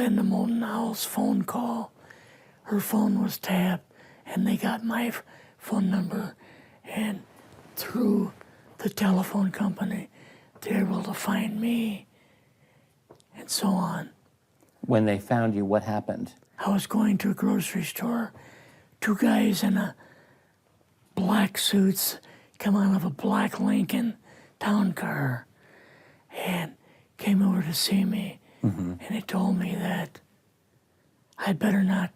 Linda Moulton Howell's phone call. Her phone was tapped, and they got my phone number, and through the telephone company, they were able to find me, and so on. When they found you, what happened? I was going to a grocery store. Two guys in a black suits come out of a black Lincoln town car and came over to see me. And they told me that I'd better not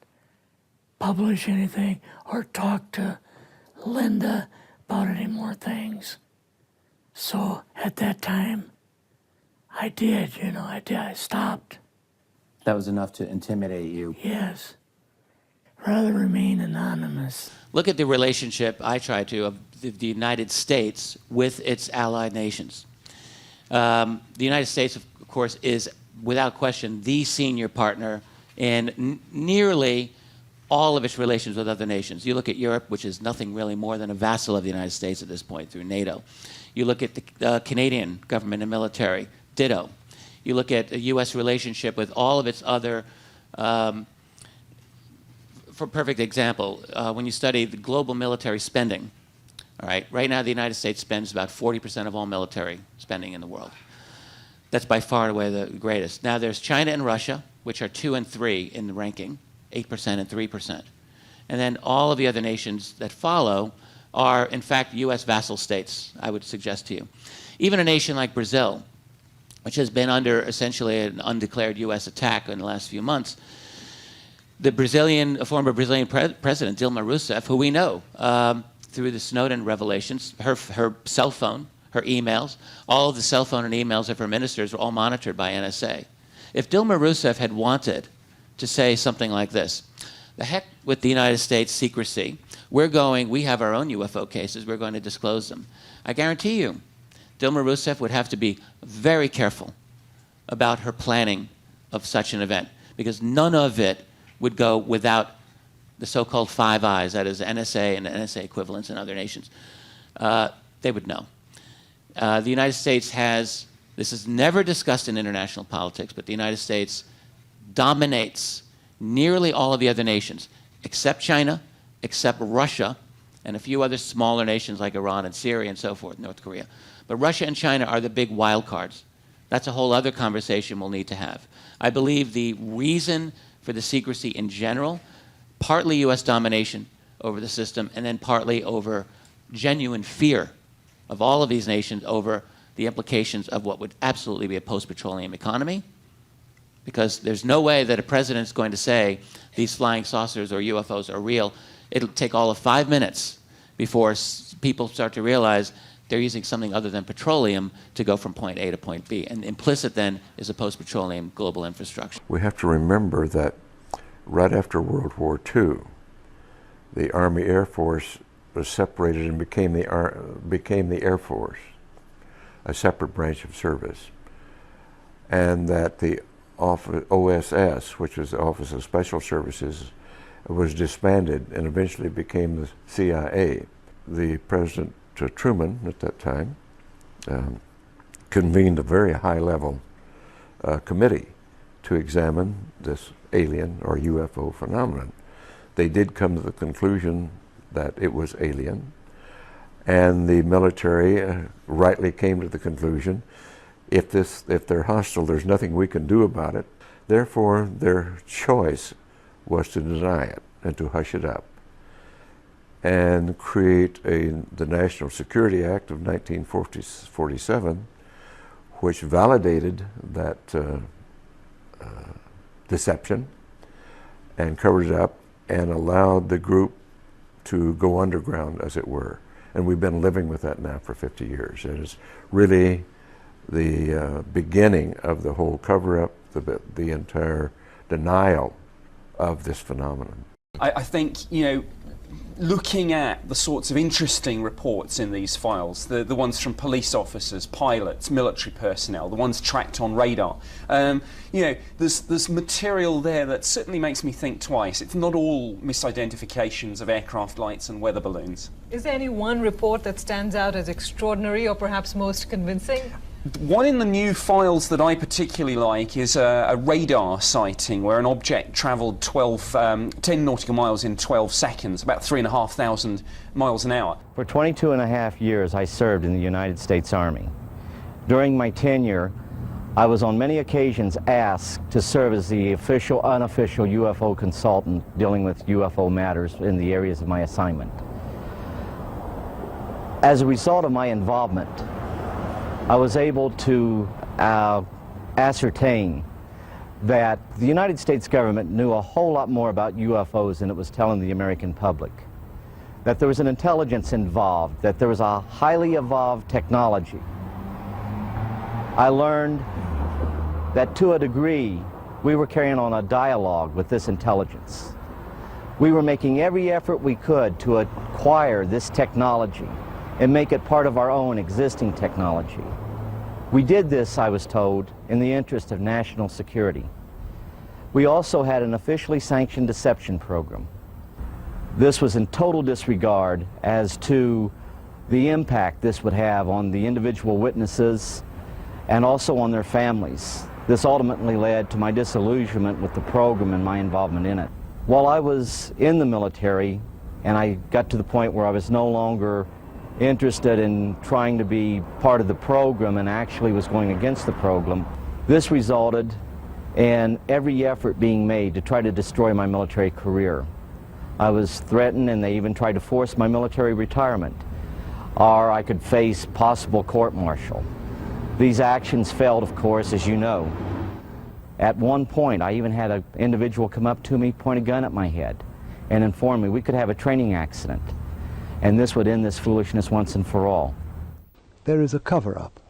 publish anything or talk to Linda about any more things. So at that time, I did, I stopped. That was enough to intimidate you. Yes. Rather remain anonymous. Look at the relationship, I try to, of the United States with its allied nations. The United States, of course, is without question the senior partner in nearly all of its relations with other nations. You look at Europe, which is nothing really more than a vassal of the United States at this point through NATO. You look at the Canadian government and military, ditto. You look at a U.S. relationship with all of its other, for a perfect example, when you study the global military spending, all right, right now the United States spends about 40% of all military spending in the world. That's by far and away the greatest. Now there's China and Russia, which are 2 and 3 in the ranking, 8% and 3%. And then all of the other nations that follow are, in fact, U.S. vassal states, I would suggest to you. Even a nation like Brazil, which has been under essentially an undeclared U.S. attack in the last few months, the former Brazilian president, Dilma Rousseff, who we know through the Snowden revelations, her cell phone, her emails, all of the cell phone and emails of her ministers were all monitored by NSA. If Dilma Rousseff had wanted to say something like this, the heck with the United States secrecy, we have our own UFO cases, we're going to disclose them. I guarantee you, Dilma Rousseff would have to be very careful about her planning of such an event, because none of it would go without the so-called Five Eyes, that is NSA and NSA equivalents in other nations. They would know. The United States has, this is never discussed in international politics, but the United States dominates nearly all of the other nations, except China, except Russia, and a few other smaller nations like Iran and Syria and so forth, North Korea. But Russia and China are the big wild cards. That's a whole other conversation we'll need to have. I believe the reason for the secrecy in general, partly U.S. domination over the system, and then partly over genuine fear of all of these nations over the implications of what would absolutely be a post-petroleum economy, because there's no way that a president's going to say these flying saucers or UFOs are real. It'll take all of 5 minutes before people start to realize they're using something other than petroleum to go from point A to point B. And implicit then is a post-petroleum global infrastructure. We have to remember that right after World War II, the Army Air Force was separated and became the Air Force, a separate branch of service. And that the OSS, which was the Office of Special Services, was disbanded and eventually became the CIA. The President Truman, at that time, convened a very high-level committee to examine this alien or UFO phenomenon. They did come to the conclusion that it was alien, and the military rightly came to the conclusion, if they're hostile, there's nothing we can do about it. Therefore, their choice was to deny it and to hush it up and create the National Security Act of 1947, which validated that deception and covered it up and allowed the group to go underground, as it were. And we've been living with that now for 50 years. It is really the beginning of the whole cover-up, the entire denial of this phenomenon. I think, looking at the sorts of interesting reports in these files, the ones from police officers, pilots, military personnel, the ones tracked on radar, there's material there that certainly makes me think twice. It's not all misidentifications of aircraft lights and weather balloons. Is there any one report that stands out as extraordinary or perhaps most convincing? One in the new files that I particularly like is a radar sighting where an object travelled 10 nautical miles in 12 seconds, about 3,500 miles an hour. For 22 and a half years, I served in the United States Army. During my tenure, I was on many occasions asked to serve as the official, unofficial UFO consultant dealing with UFO matters in the areas of my assignment. As a result of my involvement, I was able to ascertain that the United States government knew a whole lot more about UFOs than it was telling the American public. That there was an intelligence involved, that there was a highly evolved technology. I learned that to a degree, we were carrying on a dialogue with this intelligence. We were making every effort we could to acquire this technology and make it part of our own existing technology. We did this, I was told, in the interest of national security. We also had an officially sanctioned deception program. This was in total disregard as to the impact this would have on the individual witnesses and also on their families. This ultimately led to my disillusionment with the program and my involvement in it. While I was in the military and I got to the point where I was no longer interested in trying to be part of the program and actually was going against the program, this resulted in every effort being made to try to destroy my military career. I was threatened and they even tried to force my military retirement, or I could face possible court-martial. These actions failed, of course, as you know. At one point, I even had an individual come up to me, point a gun at my head, and inform me we could have a training accident, and this would end this foolishness once and for all. There is a cover-up,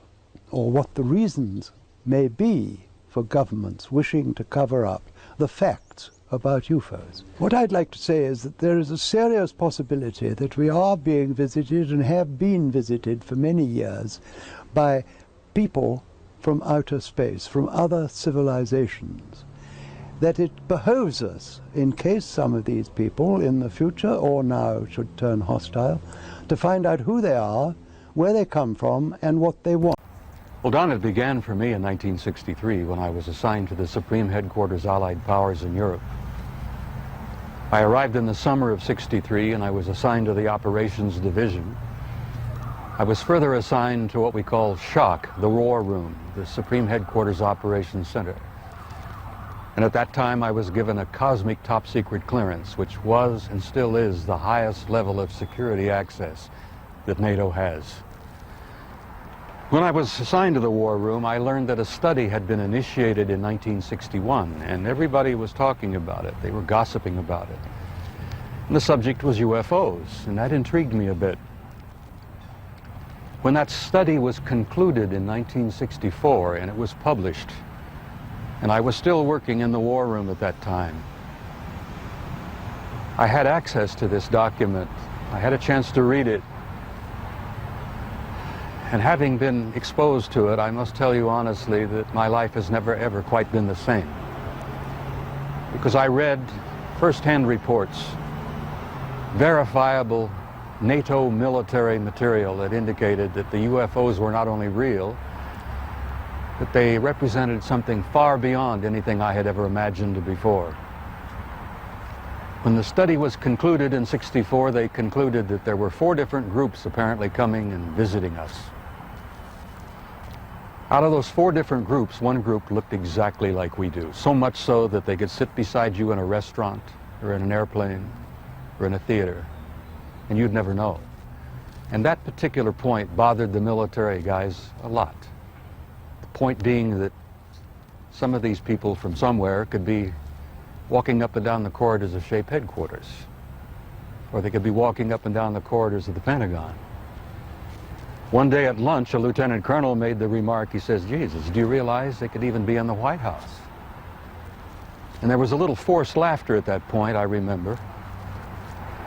or what the reasons may be for governments wishing to cover up the facts about UFOs. What I'd like to say is that there is a serious possibility that we are being visited and have been visited for many years by people from outer space, from other civilizations, that it behoves us, in case some of these people in the future or now should turn hostile, to find out who they are, where they come from, and what they want. Well, Don, it began for me in 1963 when I was assigned to the Supreme Headquarters Allied Powers in Europe. I arrived in the summer of '63 and I was assigned to the Operations Division. I was further assigned to what we call SHOC, the War Room, the Supreme Headquarters Operations Center. And at that time I was given a cosmic top secret clearance, which was and still is the highest level of security access that NATO has. When I was assigned to the War Room, I learned that a study had been initiated in 1961, and everybody was talking about it. They were gossiping about it. And the subject was UFOs, and that intrigued me a bit. When that study was concluded in 1964 and it was published, and I was still working in the War Room at that time, I had access to this document. I had a chance to read it. And having been exposed to it, I must tell you honestly that my life has never ever quite been the same. Because I read first-hand reports, verifiable NATO military material that indicated that the UFOs were not only real, but they represented something far beyond anything I had ever imagined before. When the study was concluded in '64, they concluded that there were 4 different groups apparently coming and visiting us. Out of those 4 different groups, one group looked exactly like we do, so much so that they could sit beside you in a restaurant or in an airplane or in a theater, and you'd never know. And that particular point bothered the military guys a lot. The point being that some of these people from somewhere could be walking up and down the corridors of SHAPE headquarters, or they could be walking up and down the corridors of the Pentagon. One day at lunch, a lieutenant colonel made the remark, he says, Jesus, do you realize they could even be in the White House? And there was a little forced laughter at that point, I remember,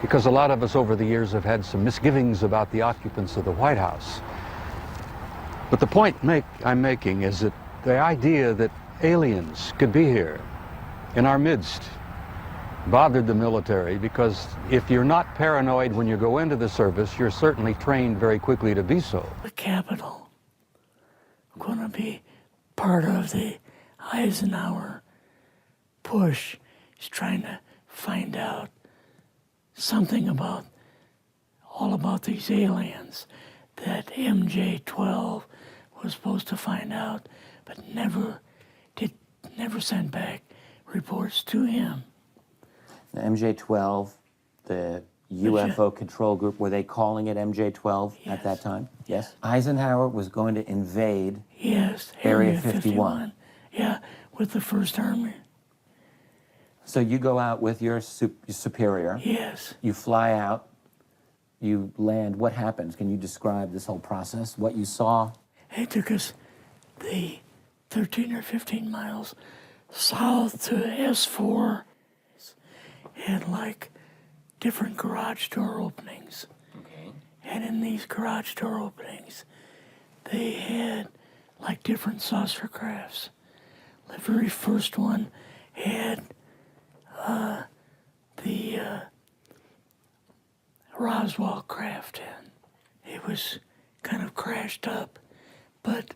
because a lot of us over the years have had some misgivings about the occupants of the White House. But the point I'm making is that the idea that aliens could be here in our midst bothered the military, because if you're not paranoid when you go into the service, you're certainly trained very quickly to be so. The Capitol going to be part of the Eisenhower push. He's trying to find out something about all about these aliens that MJ-12 was supposed to find out, but never sent back reports to him. The MJ-12, the UFO control group, were they calling it MJ-12 Yes. at that time? Yes. Eisenhower was going to invade Yes, Area 51. Yeah, with the First Army. So you go out with your superior. Yes. You fly out. You land. What happens? Can you describe this whole process? What you saw? It took us the 13 or 15 miles south to S4 and like different garage door openings. Okay. And in these garage door openings, they had like different saucer crafts. The very first one had the Roswell craft in. It was kind of crashed up, but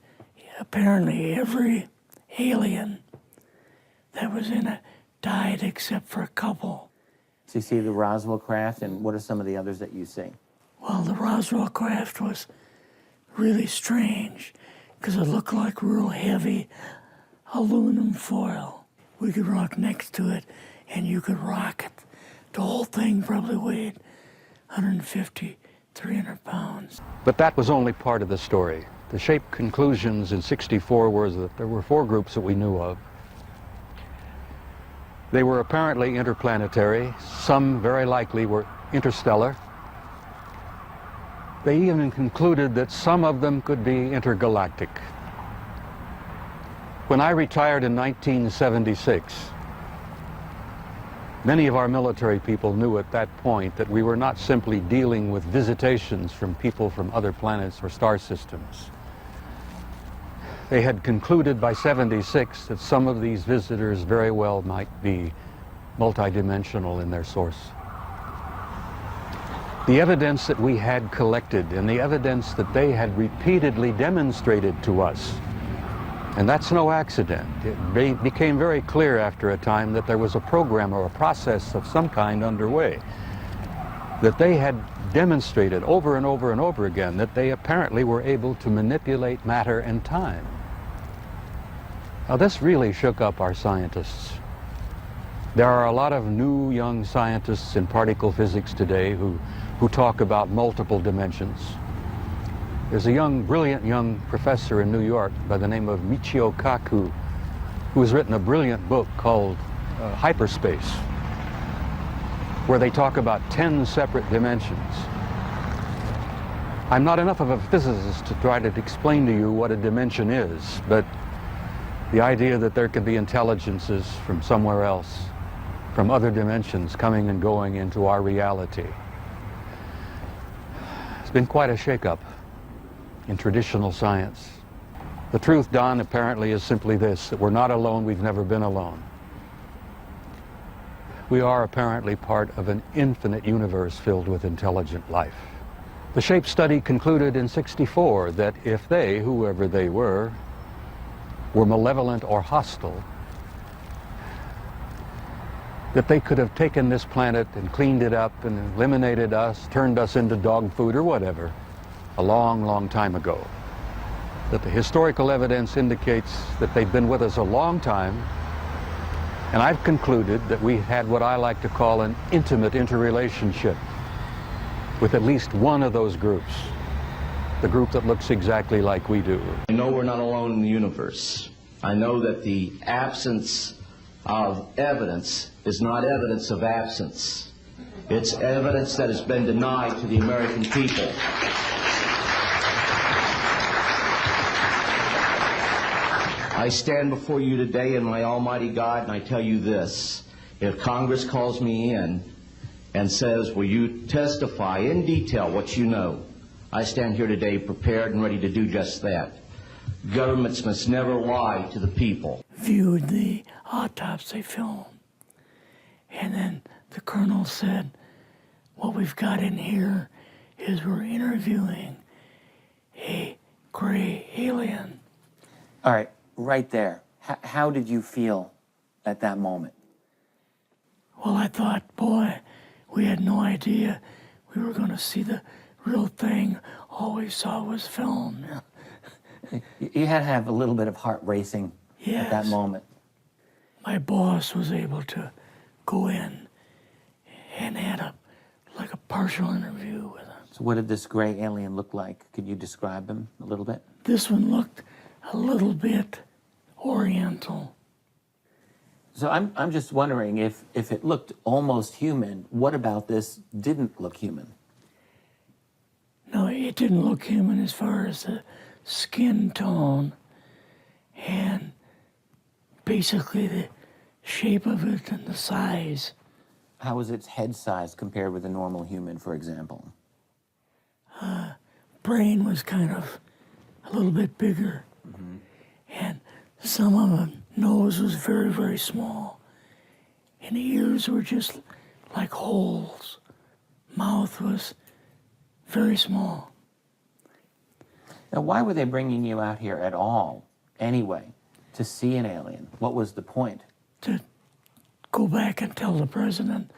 apparently every alien that was in it died except for a couple. So you see the Roswell craft, and what are some of the others that you see? Well, the Roswell craft was really strange because it looked like real heavy aluminum foil. We could rock next to it and you could rock it. The whole thing probably weighed 150, 300 pounds. But that was only part of the story. The SHAPE conclusions in '64 were that there were 4 groups that we knew of. They were apparently interplanetary. Some very likely were interstellar. They even concluded that some of them could be intergalactic. When I retired in 1976, many of our military people knew at that point that we were not simply dealing with visitations from people from other planets or star systems. They had concluded by '76 that some of these visitors very well might be multidimensional in their source. The evidence that we had collected and the evidence that they had repeatedly demonstrated to us, and that's no accident. It became very clear after a time that there was a program or a process of some kind underway, that they had demonstrated over and over and over again that they apparently were able to manipulate matter and time. Now this really shook up our scientists. There are a lot of new young scientists in particle physics today who talk about multiple dimensions. There's a brilliant young professor in New York by the name of Michio Kaku, who has written a brilliant book called Hyperspace, where they talk about 10 separate dimensions. I'm not enough of a physicist to try to explain to you what a dimension is, but the idea that there could be intelligences from somewhere else, from other dimensions coming and going into our reality. It's been quite a shakeup in traditional science. The truth, Don, apparently is simply this, that we're not alone, we've never been alone. We are apparently part of an infinite universe filled with intelligent life. The SHAPE study concluded in '64 that if they, whoever they were malevolent or hostile, that they could have taken this planet and cleaned it up and eliminated us, turned us into dog food or whatever, a long, long time ago. That the historical evidence indicates that they've been with us a long time, and I've concluded that we had what I like to call an intimate interrelationship with at least one of those groups, the group that looks exactly like we do. I know we're not alone in the universe. I know that the absence of evidence is not evidence of absence. It's evidence that has been denied to the American people. I stand before you today in my almighty God, and I tell you this. If Congress calls me in and says, will you testify in detail what you know, I stand here today prepared and ready to do just that. Governments must never lie to the people. Viewed the autopsy film, and then the colonel said, what we've got in here is we're interviewing a gray alien. All right, right there. How did you feel at that moment? Well, I thought, boy, we had no idea we were going to see the real thing. All we saw was film. You had to have a little bit of heart racing at that Yes. moment. My boss was able to go in and had like a partial interview with him. So what did this gray alien look like? Could you describe him a little bit? This one looked a little bit oriental. So I'm just wondering if it looked almost human, what about this didn't look human? No, it didn't look human as far as the skin tone and basically the shape of it and the size. How was its head size compared with a normal human, for example? Brain was kind of a little bit bigger. And some of the nose was very, very small. And the ears were just like holes. Mouth was very small. Now, why were they bringing you out here at all, anyway, to see an alien? What was the point? To go back and tell the president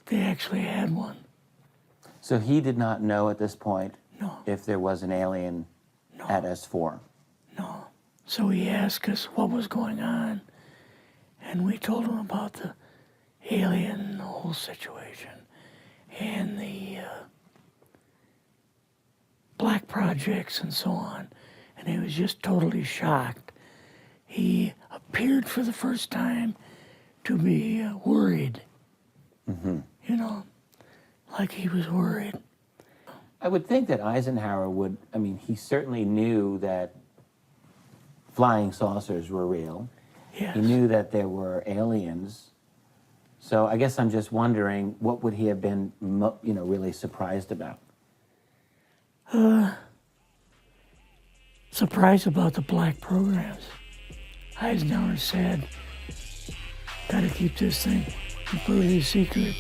they actually had one. So he did not know at this point No. if there was an alien at S4. No. So he asked us what was going on, and we told him about the alien and the whole situation, and the black projects and so on, and he was just totally shocked. He appeared for the first time to be worried, you know, like he was worried. I would think that Eisenhower would, I mean, he certainly knew that flying saucers were real. Yes. He knew that there were aliens. So I guess I'm just wondering, what would he have been, really surprised about? Surprised about the black programs. Eisenhower said, gotta keep this thing completely secret.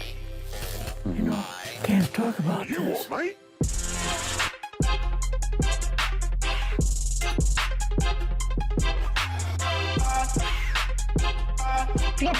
You know, can't talk about this. Get